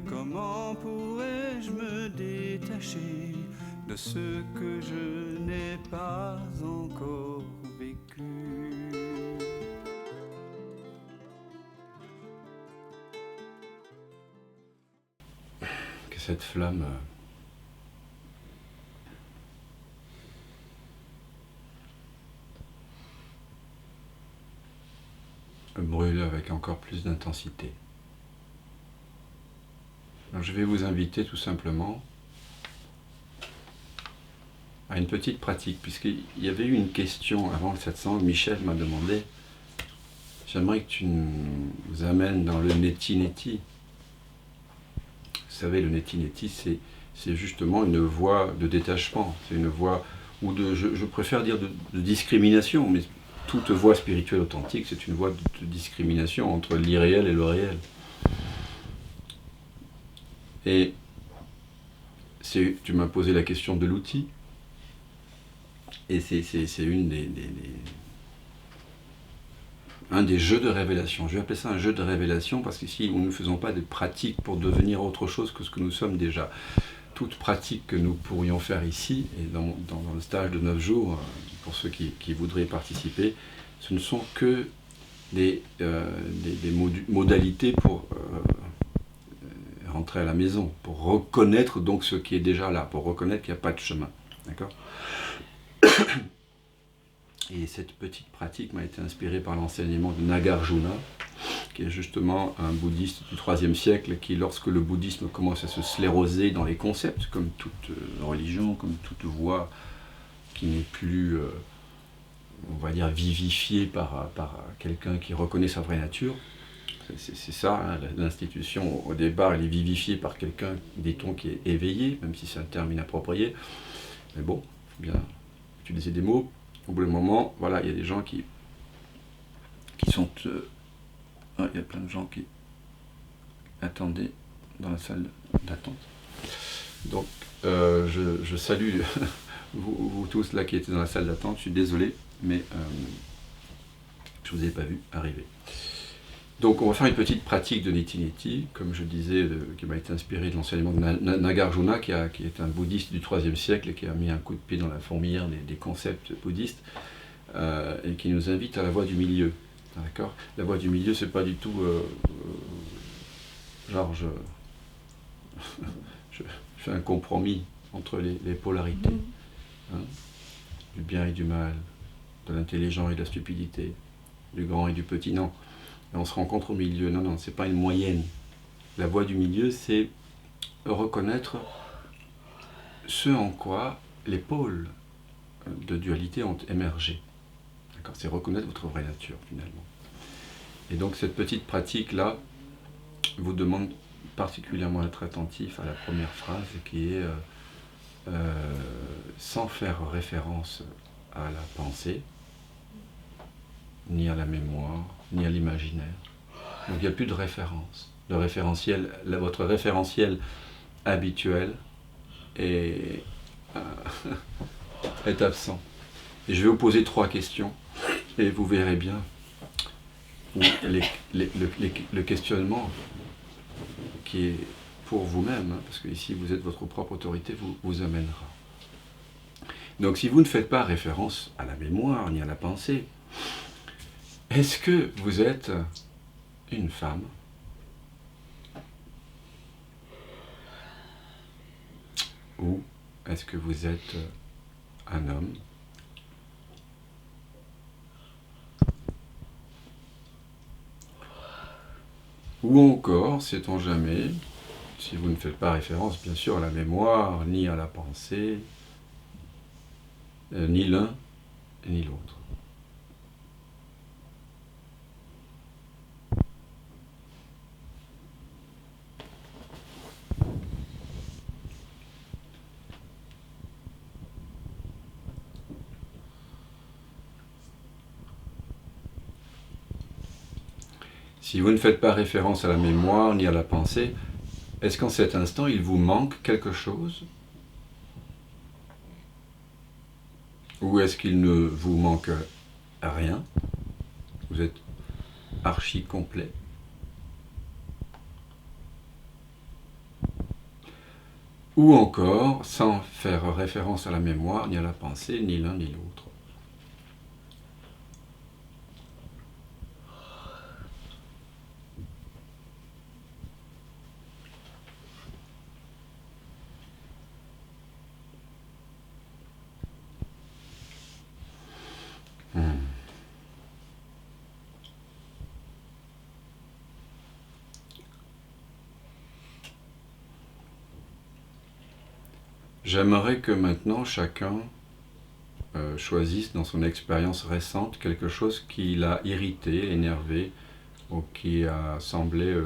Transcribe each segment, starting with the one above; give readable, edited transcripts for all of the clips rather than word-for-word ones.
Comment pourrais-je me détacher de ce que je n'ai pas encore vécu? Que cette flamme brûle avec encore plus d'intensité. Alors je vais vous inviter tout simplement à une petite pratique, puisqu'il y avait eu une question avant le satsang. Michel m'a demandé, j'aimerais que tu nous amènes dans le neti-neti. Vous savez, le neti-neti, c'est justement une voie de détachement, c'est une voie, ou je préfère dire de discrimination, mais toute voie spirituelle authentique, c'est une voie de discrimination entre l'irréel et le réel. Et tu m'as posé la question de l'outil, et c'est un des jeux de révélation. Je vais appeler ça un jeu de révélation parce qu'ici, nous ne faisons pas de pratiques pour devenir autre chose que ce que nous sommes déjà. Toute pratique que nous pourrions faire ici, et dans le stage de 9 jours, pour ceux qui voudraient participer, ce ne sont que des modalités pour rentrer à la maison, pour reconnaître donc ce qui est déjà là, pour reconnaître qu'il n'y a pas de chemin. D'accord ? Et cette petite pratique m'a été inspirée par l'enseignement de Nagarjuna, qui est justement un bouddhiste du IIIe siècle, qui, lorsque le bouddhisme commence à se scléroser dans les concepts, comme toute religion, comme toute voie qui n'est plus, on va dire, vivifiée par quelqu'un qui reconnaît sa vraie nature, c'est ça, hein, l'institution, au départ, elle est vivifiée par quelqu'un, dit-on, qui est éveillé, même si c'est un terme inapproprié, mais bon, il faut bien utiliser des mots. Au bout d'un moment, voilà, il y a des gens qui sont... il y a plein de gens qui attendaient dans la salle d'attente. Donc, je salue vous tous là qui étiez dans la salle d'attente. Je suis désolé, mais je ne vous ai pas vu arriver. Donc, on va faire une petite pratique de neti-neti, comme je disais, qui m'a été inspiré de l'enseignement de Nagarjuna, qui est un bouddhiste du IIIe siècle et qui a mis un coup de pied dans la fourmilière des concepts bouddhistes, et qui nous invite à la voie du milieu. D'accord ? La voie du milieu, c'est pas du tout genre je fais un compromis entre les polarités, hein, du bien et du mal, de l'intelligent et de la stupidité, du grand et du petit. Non. Et on se rencontre au milieu. Non, non, c'est pas une moyenne. La voie du milieu, c'est reconnaître ce en quoi les pôles de dualité ont émergé. D'accord ? C'est reconnaître votre vraie nature, finalement. Et donc, cette petite pratique-là vous demande particulièrement d'être attentif à la première phrase, qui est sans faire référence à la pensée, ni à la mémoire, ni à l'imaginaire. Donc il n'y a plus de référence. Le référentiel, votre référentiel habituel est absent. Et je vais vous poser 3 questions, et vous verrez bien où le questionnement qui est pour vous-même, hein, parce que ici vous êtes votre propre autorité, vous amènera. Donc si vous ne faites pas référence à la mémoire ni à la pensée, est-ce que vous êtes une femme ? Ou est-ce que vous êtes un homme ? Ou encore, sait-on jamais, si vous ne faites pas référence bien sûr à la mémoire, ni à la pensée, ni l'un ni l'autre. Si vous ne faites pas référence à la mémoire ni à la pensée, est-ce qu'en cet instant, il vous manque quelque chose ? Ou est-ce qu'il ne vous manque rien ? Vous êtes archi complet. ou encore sans faire référence à la mémoire, ni à la pensée, ni l'un ni l'autre. J'aimerais que maintenant chacun choisisse dans son expérience récente quelque chose qui l'a irrité, énervé, ou qui a semblé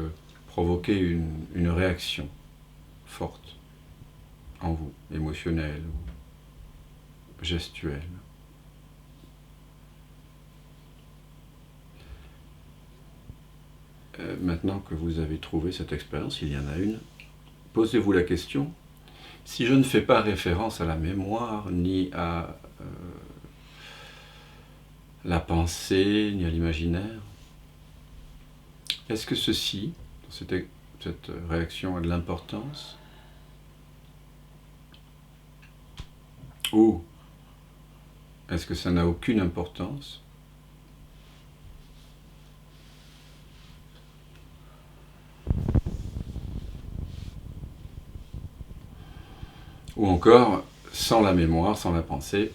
provoquer une réaction forte en vous, émotionnelle ou gestuelle. Maintenant que vous avez trouvé cette expérience, il y en a une, posez-vous la question, si je ne fais pas référence à la mémoire, ni à la pensée, ni à l'imaginaire, est-ce que ceci, cette réaction a de l'importance? Ou est-ce que ça n'a aucune importance? Ou encore, sans la mémoire, sans la pensée,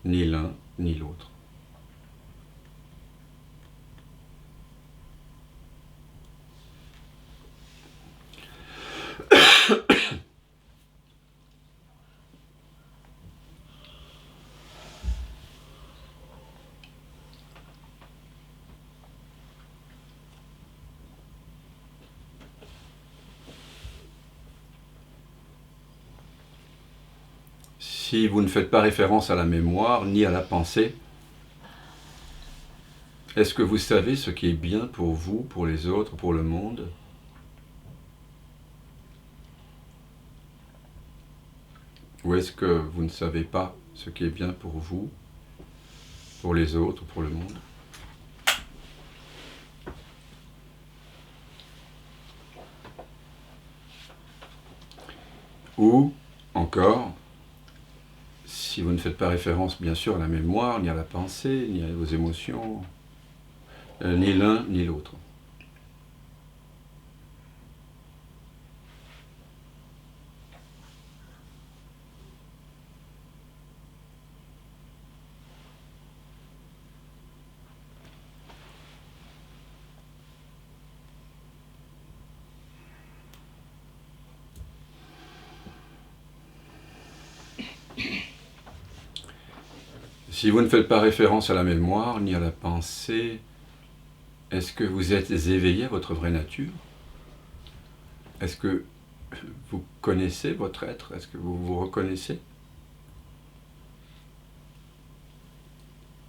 ni l'un ni l'autre. Si vous ne faites pas référence à la mémoire ni à la pensée, est-ce que vous savez ce qui est bien pour vous, pour les autres, pour le monde? Ou est-ce que vous ne savez pas ce qui est bien pour vous, pour les autres, pour le monde? Ou encore, si vous ne faites pas référence bien sûr à la mémoire, ni à la pensée, ni aux émotions, ni l'un ni l'autre. Si vous ne faites pas référence à la mémoire, ni à la pensée, est-ce que vous êtes éveillé à votre vraie nature? Est-ce que vous connaissez votre être? Est-ce que vous vous reconnaissez?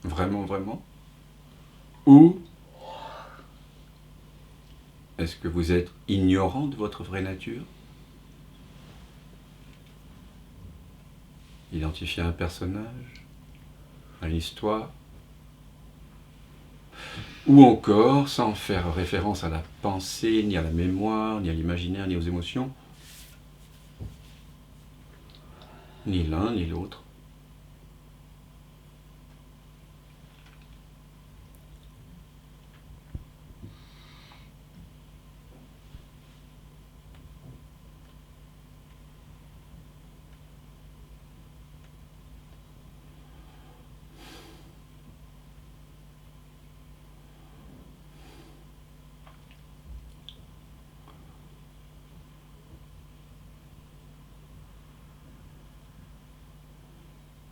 Vraiment, vraiment? Ou est-ce que vous êtes ignorant de votre vraie nature? Identifier un personnage, une histoire, ou encore, sans faire référence à la pensée, ni à la mémoire, ni à l'imaginaire, ni aux émotions, ni l'un ni l'autre.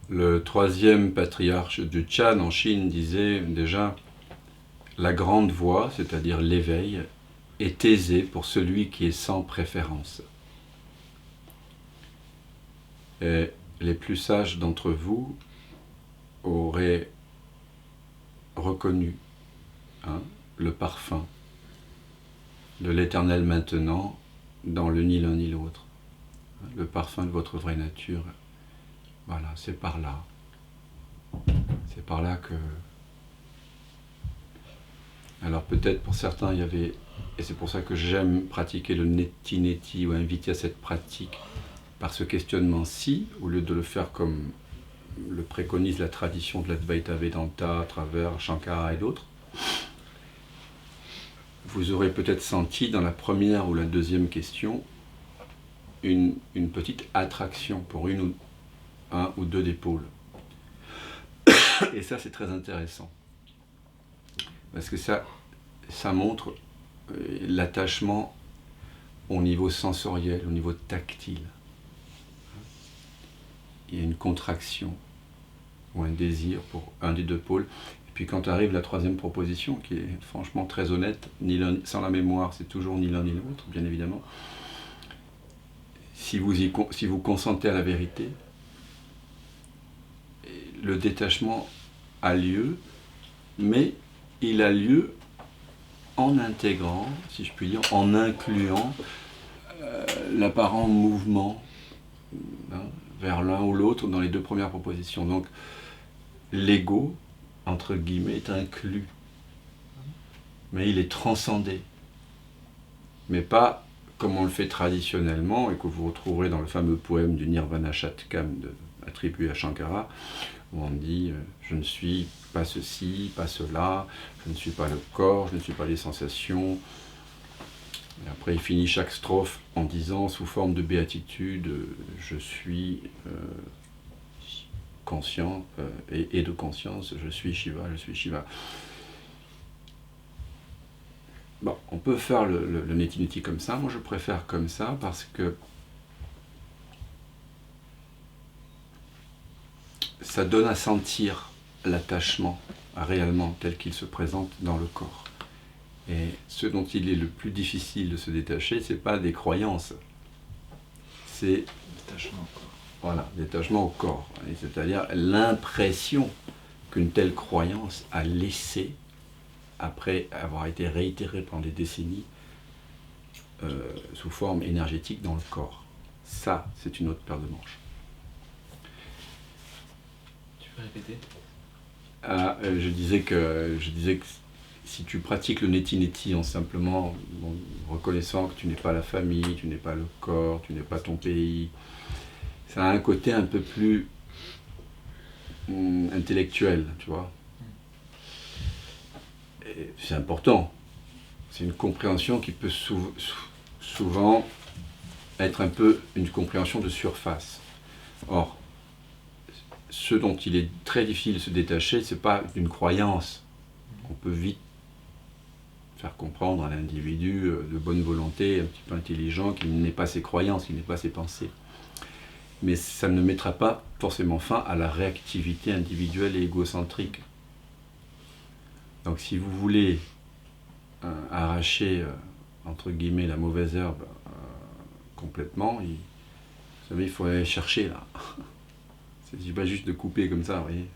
Le troisième patriarche du Chan en Chine disait déjà « La grande voie, c'est-à-dire l'éveil, est aisée pour celui qui est sans préférence. » Et les plus sages d'entre vous auraient reconnu le parfum de l'éternel maintenant dans le ni l'un ni l'autre. Le parfum de votre vraie nature. Voilà, c'est par là. C'est par là que Alors peut-être pour certains, il y avait, et c'est pour ça que j'aime pratiquer le neti-neti ou inviter à cette pratique par ce questionnement-ci, au lieu de le faire comme le préconise la tradition de l'Advaita Vedanta à travers Shankara et d'autres. Vous aurez peut-être senti dans la première ou la deuxième question une petite attraction pour un ou deux des pôles. Et ça, c'est très intéressant. Parce que ça montre l'attachement au niveau sensoriel, au niveau tactile. Il y a une contraction ou un désir pour un des deux pôles. Et puis quand arrive la troisième proposition, qui est franchement très honnête, sans la mémoire, c'est toujours ni l'un ni l'autre, bien évidemment. Si vous consentez à la vérité, le détachement a lieu, mais il a lieu en intégrant, si je puis dire, en incluant l'apparent mouvement vers l'un ou l'autre dans les deux premières propositions. Donc l'ego, entre guillemets, est inclus, mais il est transcendé, mais pas comme on le fait traditionnellement et que vous retrouverez dans le fameux poème du Nirvana Shatkam attribué à Shankara, où on dit je ne suis pas ceci, pas cela, je ne suis pas le corps, je ne suis pas les sensations. Et après il finit chaque strophe en disant sous forme de béatitude je suis conscient et de conscience, je suis Shiva, je suis Shiva. Bon, on peut faire le neti-neti comme ça, moi je préfère comme ça parce que ça donne à sentir l'attachement réellement tel qu'il se présente dans le corps. Et ce dont il est le plus difficile de se détacher, c'est pas des croyances, c'est détachement au corps. Voilà, détachement au corps, c'est-à-dire l'impression qu'une telle croyance a laissé après avoir été réitérée pendant des décennies sous forme énergétique dans le corps. Ça, c'est une autre paire de manches. Tu peux répéter ? Je disais que si tu pratiques le neti-neti en simplement reconnaissant que tu n'es pas la famille, tu n'es pas le corps, tu n'es pas ton pays, ça a un côté un peu plus intellectuel, tu vois. Et c'est important. C'est une compréhension qui peut souvent être un peu une compréhension de surface. Or, ce dont il est très difficile de se détacher, ce n'est pas une croyance. On peut vite faire comprendre à l'individu de bonne volonté, un petit peu intelligent, qu'il n'est pas ses croyances, qu'il n'est pas ses pensées. Mais ça ne mettra pas forcément fin à la réactivité individuelle et égocentrique. Donc si vous voulez arracher, entre guillemets, la mauvaise herbe complètement, vous savez, il faut aller chercher là. Il ne s'agit pas juste de couper comme ça, vous voyez.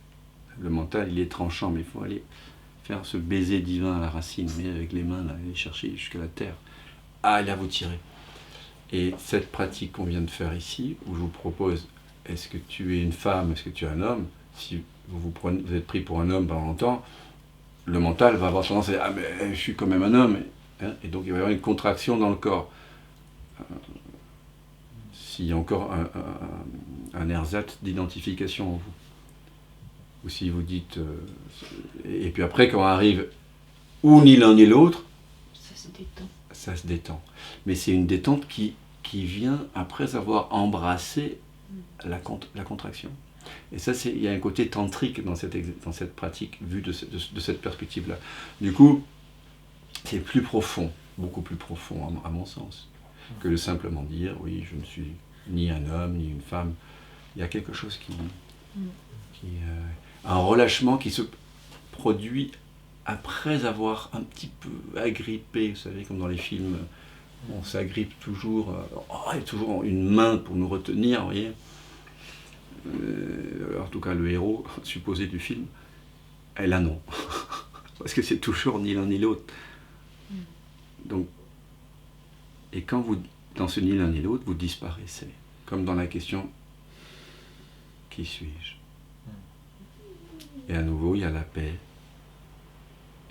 Le mental, il est tranchant, mais il faut aller faire ce baiser divin à la racine, mais avec les mains, là, aller chercher jusqu'à la terre. Ah, là, vous tirez. Et cette pratique qu'on vient de faire ici, où je vous propose, est-ce que tu es une femme, est-ce que tu es un homme, si vous êtes pris pour un homme pendant longtemps, le mental va avoir tendance à dire « Ah, mais je suis quand même un homme », hein, et donc il va y avoir une contraction dans le corps. S'il y a encore un ersatz d'identification en vous. Ou si vous dites... et puis après, quand arrive ou ni l'un ni l'autre, ça se détend. Ça se détend. Mais c'est une détente qui vient après avoir embrassé la contraction. Et ça, il y a un côté tantrique dans cette pratique, vue de cette perspective-là. Du coup, c'est plus profond, beaucoup plus profond, à mon sens, que de simplement dire, oui, je ne suis ni un homme, ni une femme. Il y a quelque chose un relâchement qui se produit après avoir un petit peu agrippé, vous savez, comme dans les films, on s'agrippe toujours, il y a toujours une main pour nous retenir, vous voyez. En tout cas, le héros supposé du film, et là non, parce que c'est toujours ni l'un ni l'autre. Donc, et quand vous, dans ce ni l'un ni l'autre, vous disparaissez, comme dans la question « Qui suis-je ?» Et à nouveau, il y a la paix,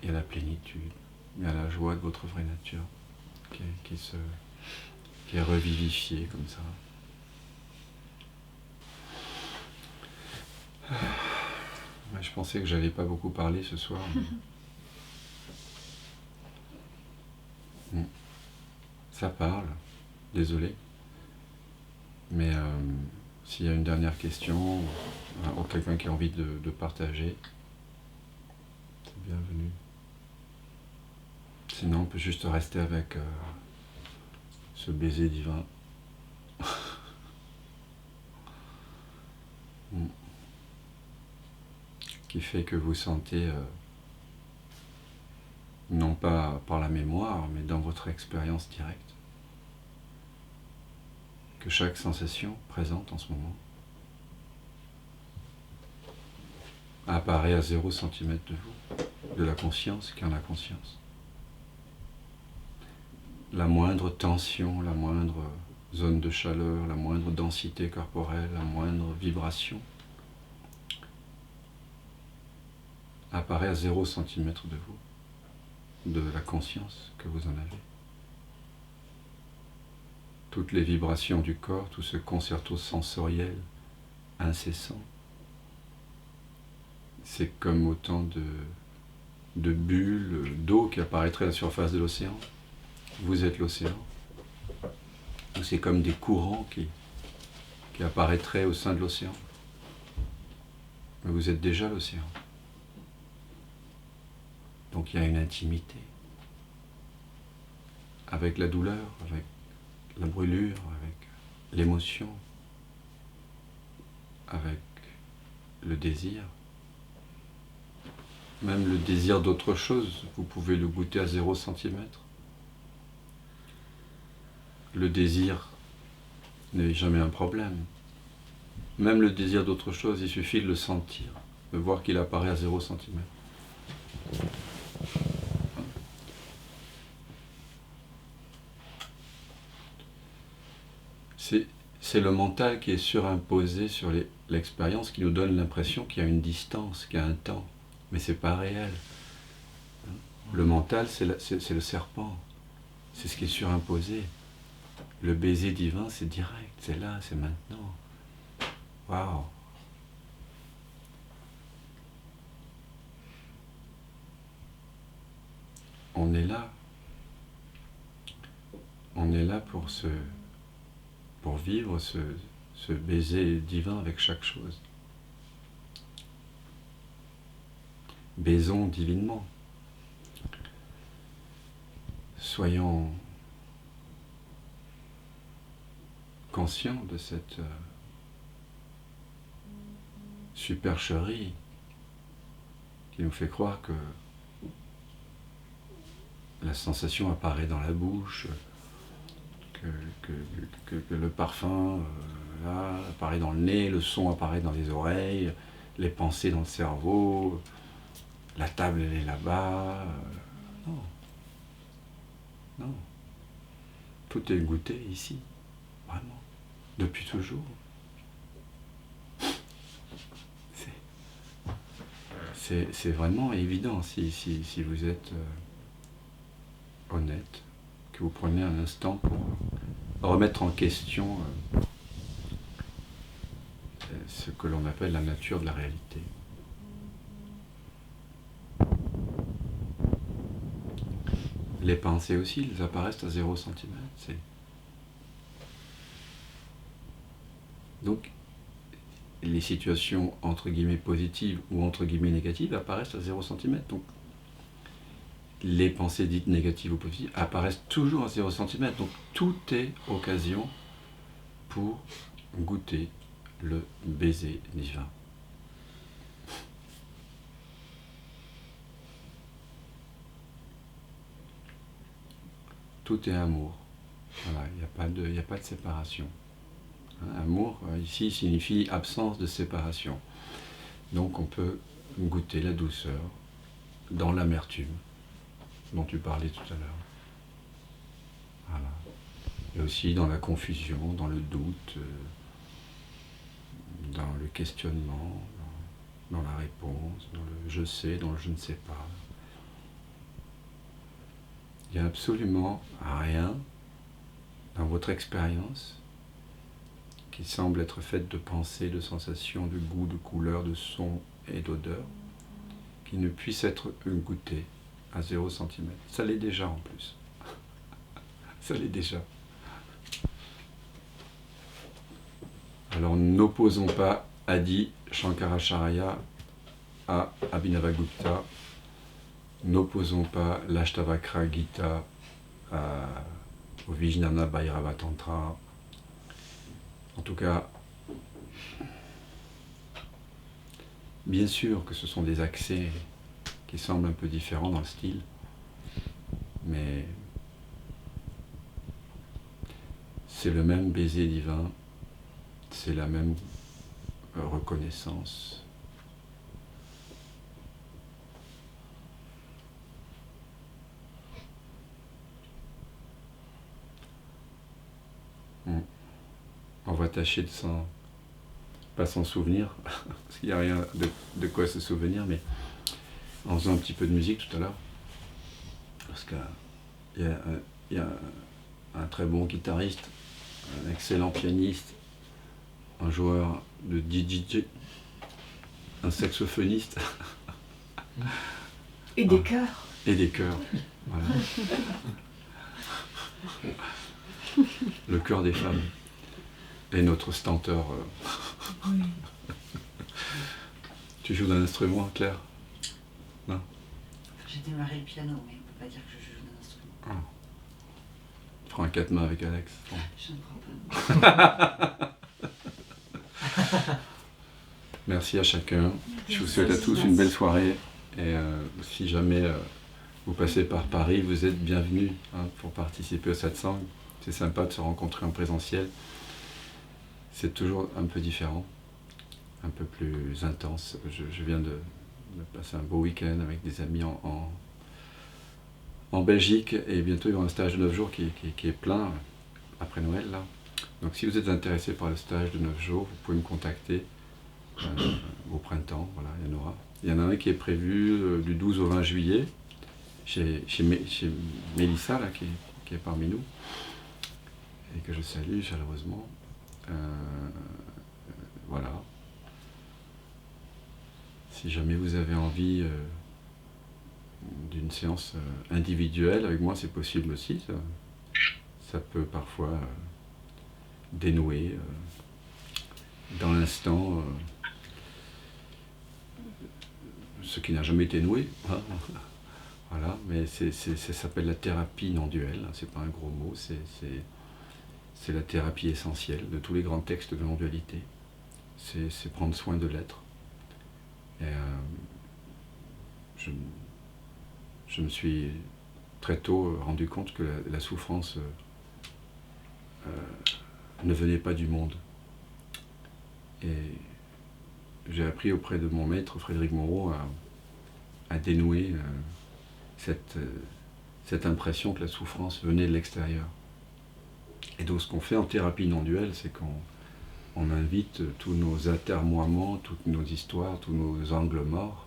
et à la plénitude, et à la joie de votre vraie nature, qui est revivifiée comme ça. Je pensais que j'allais pas beaucoup parler ce soir. Ça parle, désolé. Mais s'il y a une dernière question, ou quelqu'un qui a envie de partager, c'est bienvenu. Sinon, on peut juste rester avec ce baiser divin. Qui fait que vous sentez, non pas par la mémoire, mais dans votre expérience directe, que chaque sensation présente en ce moment apparaît à 0 cm de vous, de la conscience qui en a conscience. La moindre tension, la moindre zone de chaleur, la moindre densité corporelle, la moindre vibration apparaît à 0 cm de vous, de la conscience que vous en avez. Toutes les vibrations du corps, tout ce concerto sensoriel incessant, c'est comme autant de bulles d'eau qui apparaîtraient à la surface de l'océan. Vous êtes l'océan. C'est comme des courants qui apparaîtraient au sein de l'océan. Mais vous êtes déjà l'océan. Donc il y a une intimité avec la douleur, avec la brûlure, avec l'émotion, avec le désir. Même le désir d'autre chose, vous pouvez le goûter à 0 cm. Le désir n'est jamais un problème. Même le désir d'autre chose, il suffit de le sentir, de voir qu'il apparaît à 0 cm. C'est le mental qui est surimposé sur l'expérience qui nous donne l'impression qu'il y a une distance, qu'il y a un temps. Mais c'est pas réel. Le mental, c'est le serpent. C'est ce qui est surimposé. Le baiser divin, c'est direct, c'est là, c'est maintenant. Waouh! On est là. On est là pour vivre ce baiser divin avec chaque chose. Baisons divinement. Soyons conscients de cette supercherie qui nous fait croire que la sensation apparaît dans la bouche, que le parfum là, apparaît dans le nez, le son apparaît dans les oreilles, les pensées dans le cerveau, la table elle est là-bas. Non. Non. Tout est goûté ici, vraiment, depuis toujours. C'est vraiment évident si vous êtes honnête, que vous prenez un instant pour remettre en question ce que l'on appelle la nature de la réalité. Les pensées aussi, elles apparaissent à 0 cm. Donc, les situations entre guillemets positives ou entre guillemets négatives apparaissent à 0 cm. Donc, les pensées dites négatives ou positives apparaissent toujours à 0 cm. Donc, tout est occasion pour goûter le baiser divin. Tout est amour. Voilà, il n'y a pas de séparation. Amour, ici, signifie absence de séparation. Donc on peut goûter la douceur dans l'amertume dont tu parlais tout à l'heure. Voilà. Et aussi dans la confusion, dans le doute, dans le questionnement, dans la réponse, dans le je sais, dans le je ne sais pas. Il n'y a absolument rien dans votre expérience qui semble être faite de pensées, de sensations, de goûts, de couleurs, de sons et d'odeurs qui ne puisse être goûté à 0 centimètre. Ça l'est déjà en plus. Ça l'est déjà. Alors n'opposons pas Adi Shankaracharya à Abhinavagupta. N'opposons pas l'Ashtavakra Gita au Vijnana Bhairava Tantra. En tout cas, bien sûr que ce sont des accès qui semblent un peu différents dans le style, mais c'est le même baiser divin, c'est la même reconnaissance. On va tâcher de pas s'en souvenir, parce qu'il n'y a rien de quoi se souvenir, mais en faisant un petit peu de musique tout à l'heure, parce qu'il y a un très bon guitariste, un excellent pianiste, un joueur de DJ, un saxophoniste. Et des chœurs. Et des chœurs, voilà. Le chœur des femmes. Et notre stenteur. Oui. Tu joues d'un instrument, Claire? Non? J'ai démarré le piano, mais on ne peut pas dire que je joue d'un instrument. Tu feras un 4 mains avec Alex. Bon. Je ne crois pas. Merci à chacun. Je vous souhaite à tous une belle soirée. Et si jamais vous passez par Paris, vous êtes bienvenus pour participer au satsang. C'est sympa de se rencontrer en présentiel. C'est toujours un peu différent, un peu plus intense. Je viens de passer un beau week-end avec des amis en Belgique et bientôt il y aura un stage de 9 jours qui est plein après Noël. Là. Donc si vous êtes intéressé par le stage de 9 jours, vous pouvez me contacter au printemps, voilà, il y en aura. Il y en a un qui est prévu du 12 au 20 juillet chez Mélissa là, qui est parmi nous et que je salue chaleureusement. Voilà. Si jamais vous avez envie d'une séance individuelle, avec moi c'est possible aussi. Ça peut parfois dénouer dans l'instant ce qui n'a jamais été noué. Hein. Voilà, mais ça s'appelle la thérapie non duelle, hein, c'est pas un gros mot, c'est la thérapie essentielle de tous les grands textes de non-dualité. C'est prendre soin de l'être. Et je me suis très tôt rendu compte que la souffrance ne venait pas du monde. Et j'ai appris auprès de mon maître Frédéric Moreau à dénouer cette impression que la souffrance venait de l'extérieur. Et donc ce qu'on fait en thérapie non-duelle, c'est qu'on invite tous nos atermoiements, toutes nos histoires, tous nos angles morts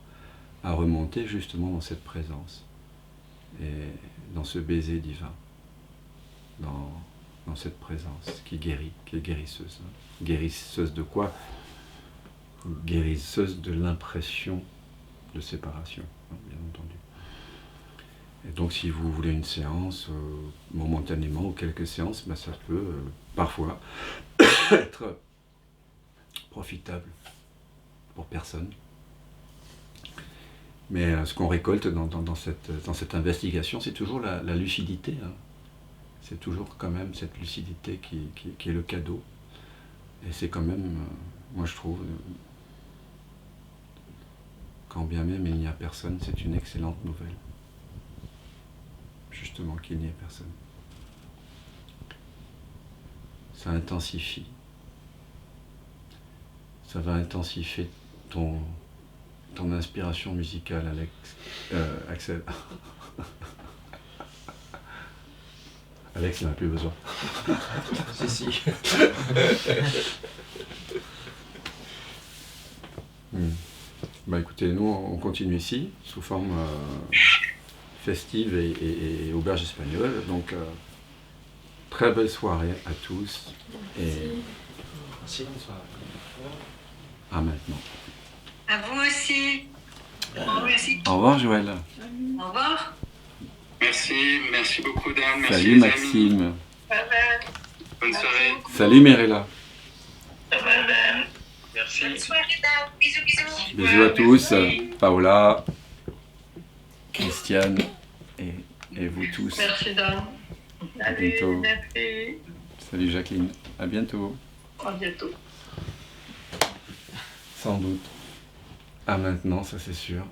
à remonter justement dans cette présence et dans ce baiser divin, dans cette présence qui guérit, qui est guérisseuse. Guérisseuse de quoi? Guérisseuse de l'impression de séparation, bien entendu. Et donc si vous voulez une séance, momentanément, ou quelques séances, ben, ça peut parfois être profitable pour personne. Mais ce qu'on récolte dans cette investigation, c'est toujours la lucidité. Hein. C'est toujours quand même cette lucidité qui est le cadeau. Et c'est quand même, moi je trouve, quand bien même il n'y a personne, c'est une excellente nouvelle. Justement qu'il n'y ait personne. Ça intensifie. Ça va intensifier ton inspiration musicale, Axel. Alex, il n'en a plus besoin. Si. Bah écoutez, nous on continue ici, sous forme festive et auberge espagnole. Donc, très belle soirée à tous. Et Merci, bonsoir. à maintenant. À vous aussi. Merci. Au revoir, Joël. Au revoir. Merci beaucoup Dan. Merci Salut, les Maxime. amis. Bonne soirée. Salut, Mirella. Merci. Bonne soirée, Dan. Bisous, bisous. Bisous à tous. Paola, Christiane et vous tous. Merci Dan. À bientôt. Merci. Salut, Jacqueline. À bientôt. À bientôt. Sans doute. À maintenant, ça c'est sûr.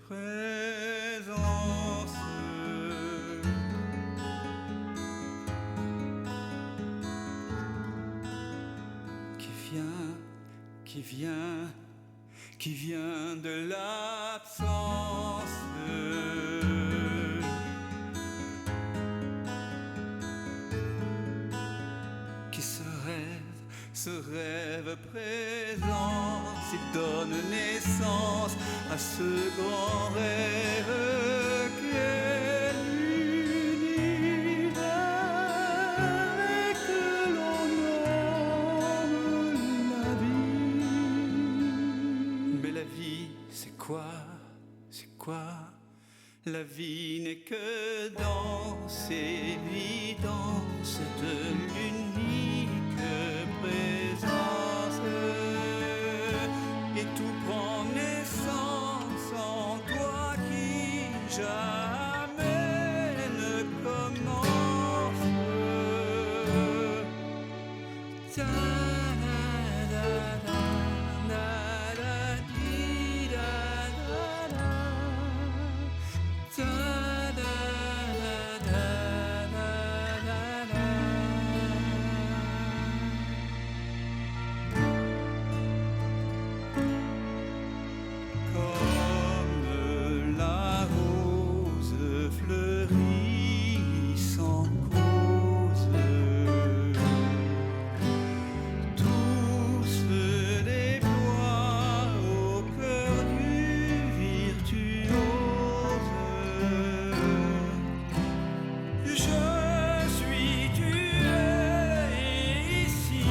Présence qui vient de l'absence, qui se rêve présence, il donne naissance à ce grand rêve qu'est l'univers et que l'on nomme la vie. Mais la vie, c'est quoi? C'est quoi? La vie n'est que danse, évidence de l'unique présence, et tout prend naissance en toi qui jamais ne commence. Comme la rose fleurit sans cause, tout se déploie au cœur du virtuose. Je suis, tu es, et ici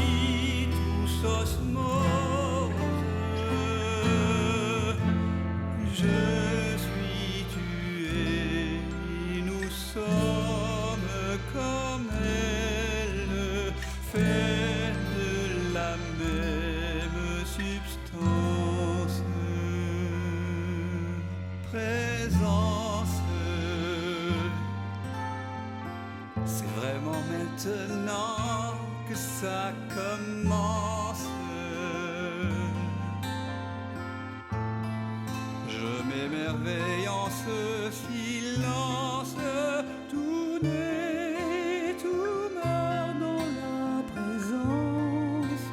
tous osmose. Je suis, tu es, nous sommes comme elle, faits de la même substance. Présence, c'est vraiment maintenant que ça commence. Je m'émerveille en ce silence, tout naît, tout meurt dans la présence.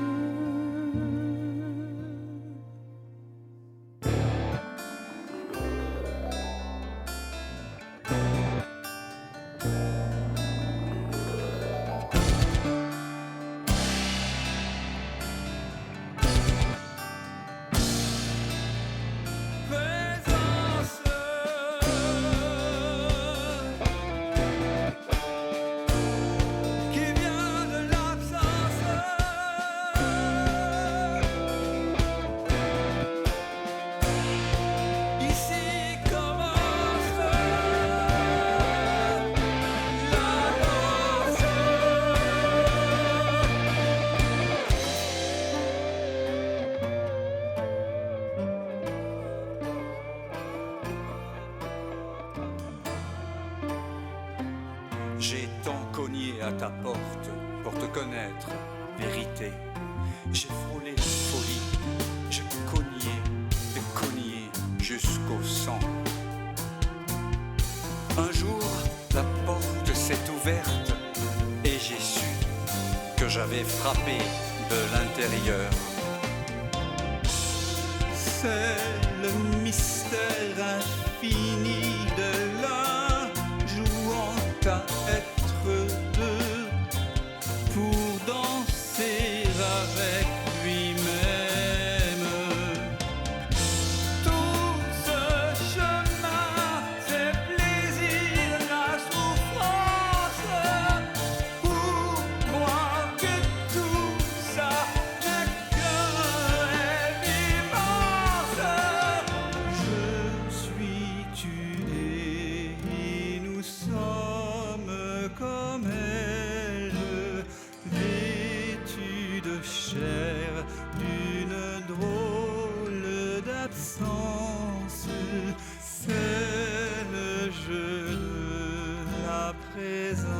Présence, qui vient de l'absence, ici commence la danse. J'ai tant cogné à ta porte pour te connaître, vérité. J'ai frôlé folie, j'ai cogné jusqu'au sang. Un jour, la porte s'est ouverte et j'ai su que j'avais frappé de l'intérieur. intérieur. C'est le mystère infini de l'un jouant à être deux pour danser avec lui-même. Tout ce chemin, c'est plaisir, la souffrance. Pour moi que tout ça n'est qu'un rêve immense. Je suis tué et nous sommes comme elle, vêtus de chair d'une drôle d'absence. C'est le jeu de la présence.